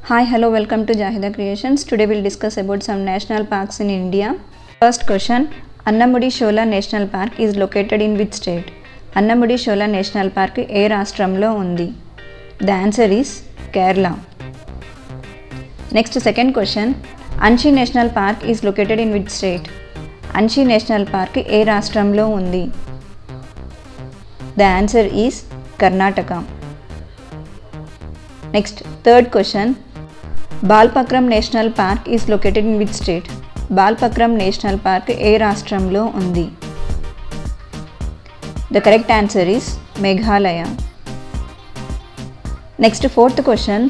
Hi, hello, welcome to Jahida Creations. Today we'll discuss about some national parks in India. First question, Annamudi Shola National Park is located in which state? Annamudi Shola National Park ఏ రాష్ట్రంలో ఉంది? The answer is Kerala. Next, second question, Anshi National Park is located in which state? Anshi National Park ఏ రాష్ట్రంలో ఉంది? The answer is Karnataka. Next, third question, Balpakram National Park is located in which state? Balpakram National Park ఏ రాష్ట్రంలో ఉంది? The correct answer is Meghalaya. Next, fourth question,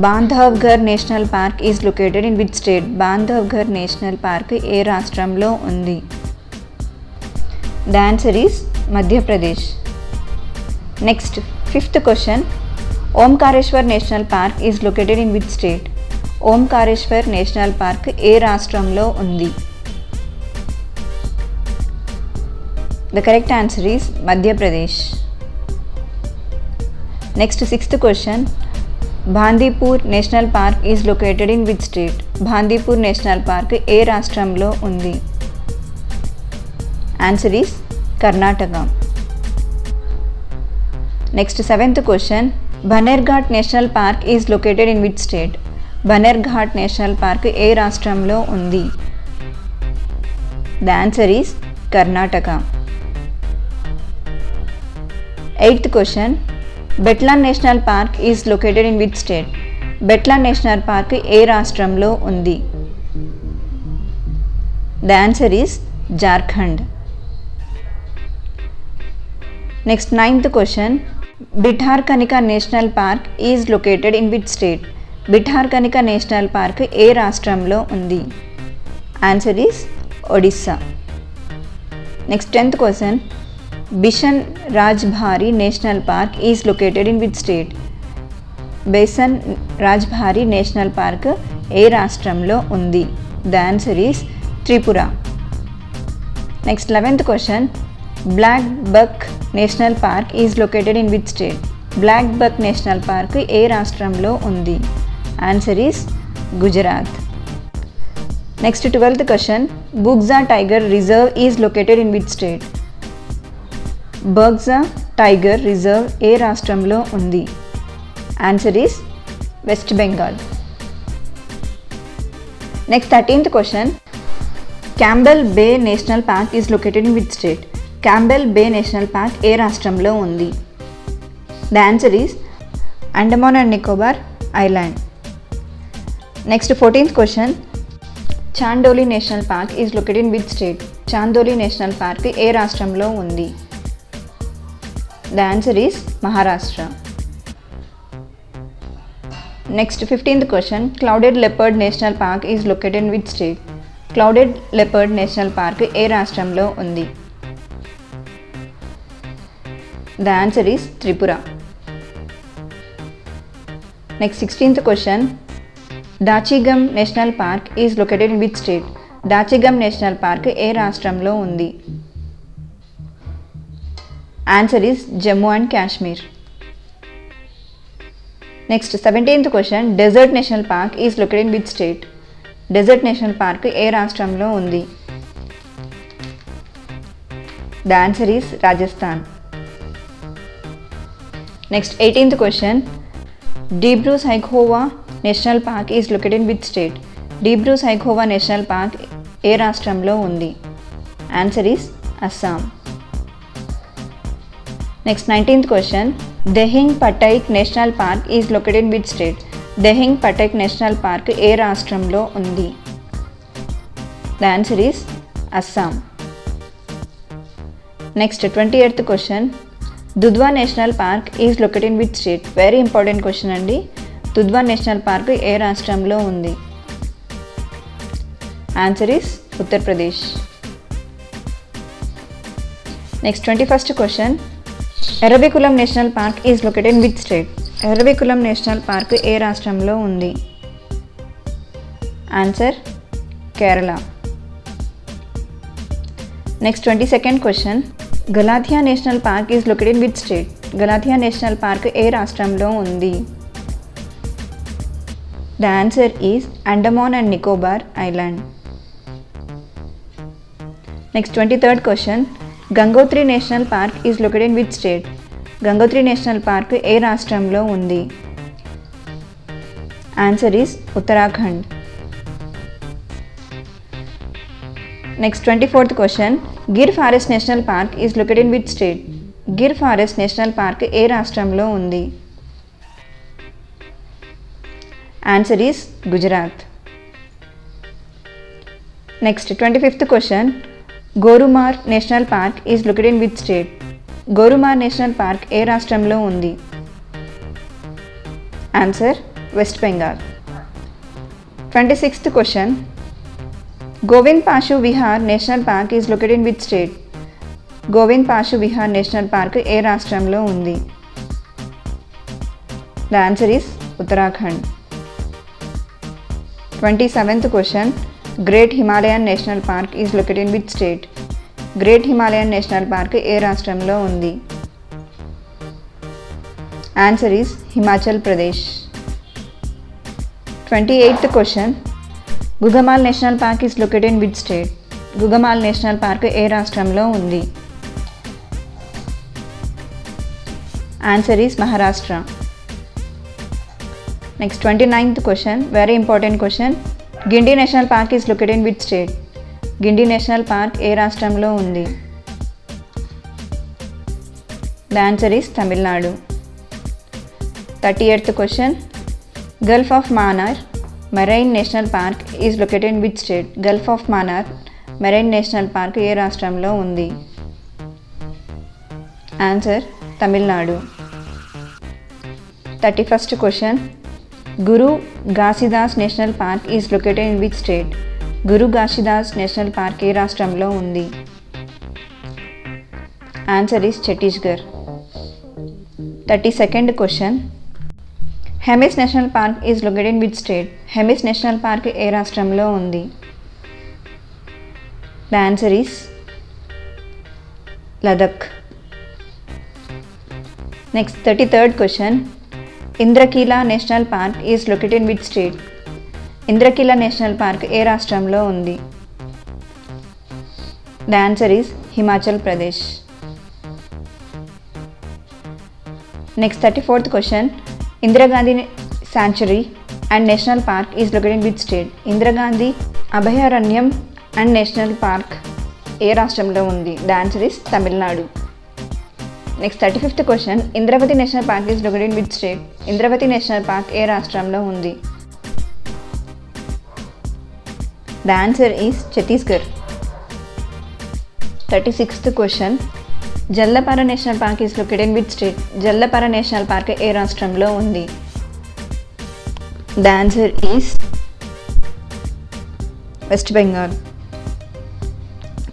Bandhavgarh National Park is located in which state? Bandhavgarh National Park ఏ రాష్ట్రంలో ఉంది? The answer is Madhya Pradesh. Next, fifth question, Omkareshwar National Park is located in which state? Omkareshwar National Park ఏ రాష్ట్రంలో ఉంది? The correct answer is Madhya Pradesh. Next, sixth question, Bandipur National Park is located in which state? Bandipur National Park ఏ రాష్ట్రంలో ఉంది? Answer is Karnataka. Next, seventh question, Banerghat National Park is located in which state? Banerghat National Park ఏ రాష్ట్రంలో ఉంది? The answer is Karnataka. Eighth question, Betla National Park is located in which state? Betla National Park ఏ రాష్ట్రంలో ఉంది? The answer is Jharkhand. Next, ninth question, Bhitarkanika National Park is located in which state? Bhitarkanika National Park ఏ రాష్ట్రంలో ఉంది? Answer is Odisha. Next, 10th question, Bishan Rajbhari National Park is located in which state? Bishan Rajbhari National Park ఏ రాష్ట్రంలో ఉంది? The answer is Tripura. Next, 11th question, Black Buck National Park is located in which state? Black Buck National Park ఏ రాష్ట్రంలో ఉంది? Answer is Gujarat. Next, 12th question, Bugza Tiger Reserve is located in which state? Bugza Tiger Reserve ఏ రాష్ట్రంలో ఉంది? Answer is West Bengal. Next, 13th question, Campbell Bay National Park is located in which state? Campbell Bay National Park ఏ రాష్ట్రంలో ఉంది? The answer is Andaman and Nicobar Island. Next, 14th question, Chandoli National Park is located in which state? Chandoli National Park ఏ రాష్ట్రంలో ఉంది? The answer is Maharashtra. Next, 15th question, Clouded Leopard National Park is located in which state? Clouded Leopard National Park ఏ రాష్ట్రంలో ఉంది? The answer is Tripura. Next, 16th question, Dachigam National Park is located in which state? Dachigam National Park ఏ రాష్ట్రంలో ఉంది? Answer is Jammu and Kashmir. Next, 17th question, Desert National Park is located in which state? Desert National Park ఏ రాష్ట్రంలో ఉంది? The answer is Rajasthan. Next, 18th question, Dibru-Saikhowa National Park is located in which state? Dibru-Saikhowa National Park ఏ రాష్ట్రంలో ఉంది? Answer is Assam. Next, 19th question, Dehing Pataik National Park is located in which state? Dehing Pataik National Park ఏ రాష్ట్రంలో ఉంది? The answer is Assam. Next, 28th question, Dudhwa National Park is located in which state? Very important question అండి. Dudhwa National Park ఏ రాష్ట్రంలో ఉంది? Answer is Uttar Pradesh. Next, 21st question, Erravikulam National Park is located in which state? Erravikulam National Park ఏ రాష్ట్రంలో ఉంది? Answer Kerala. Next, 22nd question, Galathia National Park is located in which state? Galathia National Park ఏ రాష్ట్రంలో ఉంది? The answer is Andaman and Nicobar Island. Next 23rd question. Gangotri National Park is located in which state? Gangotri National Park ఏ రాష్ట్రంలో ఉంది? Answer is Uttarakhand. Next 24th question. Gir Forest National Park is located in which state? Gir Forest National Park ఏ రాష్ట్రంలో ఉంది? Answer is Gujarat. Next 25th question. Gorumar National Park is located in which state? Gorumar National Park ఏ రాష్ట్రంలో ఉంది? Answer West Bengal. 26th question. Govind Pashu Vihar National Park is located in which state? Govind Pashu Vihar National Park ఏ రాష్ట్రంలో ఉంది? The answer is Uttarakhand. 27th question. Great Himalayan National Park is located in which state? Great Himalayan National Park ఏ రాష్ట్రంలో ఉంది? Answer is Himachal Pradesh. 28th question. Gugamal National Park is located in which state? Gugamal National Park ఏ రాష్ట్రంలో ఉంది? Answer is Maharashtra. Next 29th question, very important question. Guindy National Park is located in which state? Guindy National Park ఏ రాష్ట్రంలో ఉంది? The answer is Tamil Nadu. 38th question. Gulf of Mannar Marine National Park is located in which state? Gulf of Mannar Marine National Park ఏ రాష్ట్రంలో ఉంది? Answer Tamil Nadu. 31st question. Guru Ghasidas National Park is located in which state? Guru Ghasidas National Park ఏ రాష్ట్రంలో ఉంది? Answer is Chhattisgarh. 32nd question. Hemis National Park is located in which state? Hemis National Park ఏ రాష్ట్రంలో ఉంది? The answer is Ladakh. Next 33rd question. Indrakila National Park is located in which state? Indrakila National Park ఏ రాష్ట్రంలో ఉంది? The answer is Himachal Pradesh. Next 34th question. Indira Gandhi Sanctuary and National Park is located in which state? Indira Gandhi Abhayaranyam and National Park ఏ రాష్ట్రంలో ఉంది? The answer is Tamil Nadu. Next 35th question. Indravati National Park is located in which state? Indravati National Park ఏ రాష్ట్రంలో ఉంది? The answer is Chhattisgarh. 36th question. Jallapara National Park is located in which state? Jallapara National Park ఏ రాష్ట్రంలో ఉంది? The answer is West Bengal.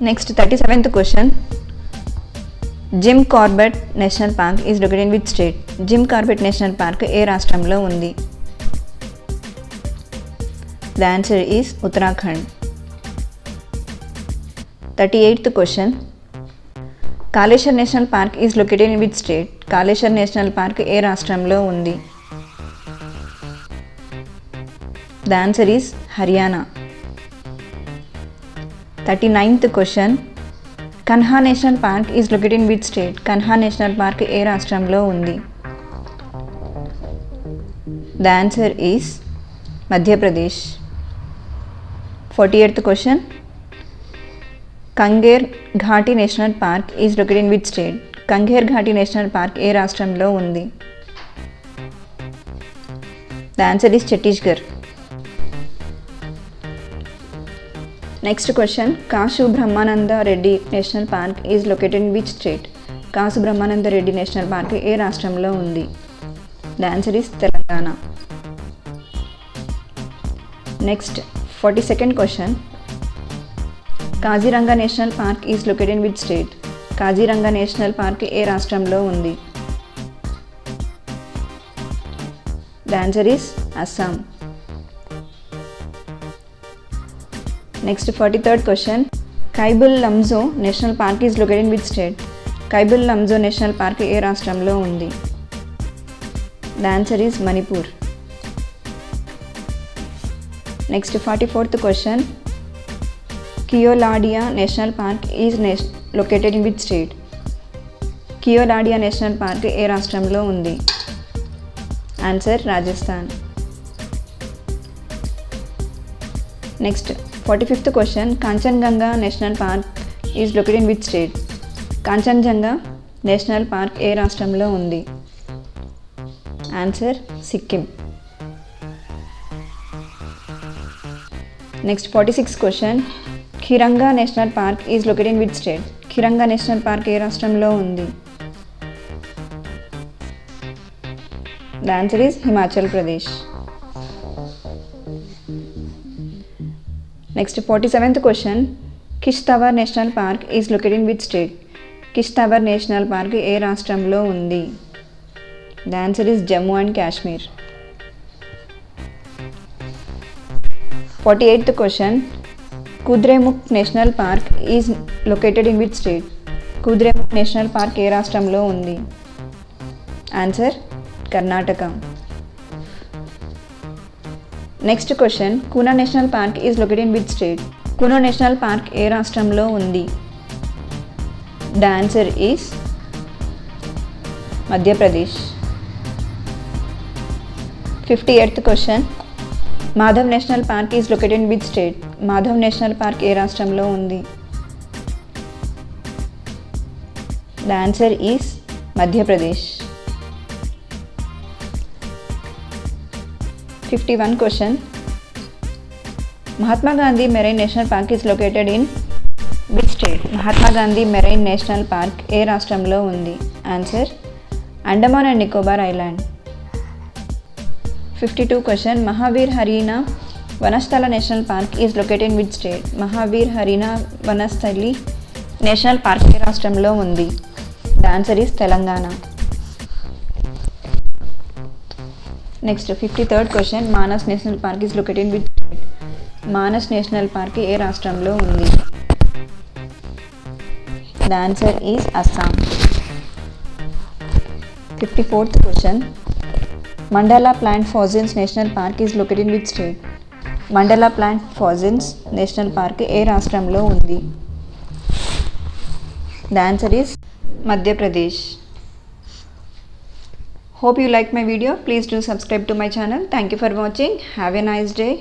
Next 37th question. Jim Corbett National Park is located in which state? Jim Corbett National Park ఏ రాష్ట్రంలో ఉంది? The answer is Uttarakhand. 38th question. Kaleshwar National Park is located in which state? Kaleshwar National Park ఏ రాష్ట్రంలో ఉంది? The answer is Haryana. 39th question. Kanha National Park is located in which state? Kanha National Park ఏ రాష్ట్రంలో ఉంది? The answer is Madhya Pradesh. 48th question. Kanger Ghati National Park is located in which state? Kanger Ghati National Park ఏ రాష్ట్రంలో ఉంది? The answer is Chhattisgarh. Next question. Kasu Brahmananda Reddy National Park is located in which state? Kasu Brahmananda Reddy National Park ఏ రాష్ట్రంలో ఉంది? The answer is Telangana. Next 42nd question. Kaziranga National Park is located in which state? Kaziranga National Park ఏ రాష్ట్రంలో ఉంది? The answer is Assam. Next 43rd question. Kaibul Lamzo National Park is located in which state? Kaibul Lamzo National Park ఏ రాష్ట్రంలో ఉంది? The answer is Manipur. Next 44th question. Keoladia National Park is located in which state? Keoladia National Park ఏ రాష్ట్రంలో ఉంది? Answer Rajasthan. Next 45th question. Kanchenjunga National Park is located in which state? Kanchenjunga national park ఏ రాష్ట్రంలో ఉంది? Answer Sikkim. Next 46 question. Khirganga national park is located in which state? Khirganga national park ఏ రాష్ట్రంలో ఉంది? The answer is Himachal Pradesh. Next 47th question. Kishtwar national park is located in which state? Kishtwar national park ఏ రాష్ట్రంలో ఉంది? The answer is Jammu and Kashmir. 48th question. Kudremukh national park is located in which state? Kudremukh national park ఏ రాష్ట్రంలో ఉంది? Answer Karnataka. Next question. Kuno national park is located in which state? Kuno national park ఏ రాష్ట్రంలో ఉంది? The answer is Madhya Pradesh. 58th question. Madhav national park is located in which state? Madhav national park ఏ రాష్ట్రంలో ఉంది? The answer is Madhya Pradesh. 51 question. Mahatma Gandhi marine national park is located in which state? Mahatma Gandhi marine national park ఏ రాష్ట్రంలో ఉంది? Answer Andaman and Nicobar island. 52 question. Mahavir Harina Vanasthali national park is located in which state? Mahavir Harina Vanasthali national park ఏ రాష్ట్రంలో ఉంది? The answer is Telangana. Next 53rd question. Manas national park is located in which state? Manas national park ఏ రాష్ట్రంలో ఉంది? The answer is Assam. 54th question. Mandla plant fossils national park is located in which state? Mandla plant fossils national park ఏ రాష్ట్రంలో ఉంది? The answer is Madhya Pradesh. Hope you like my video. Please do subscribe to my channel. Thank you for watching. Have a nice day.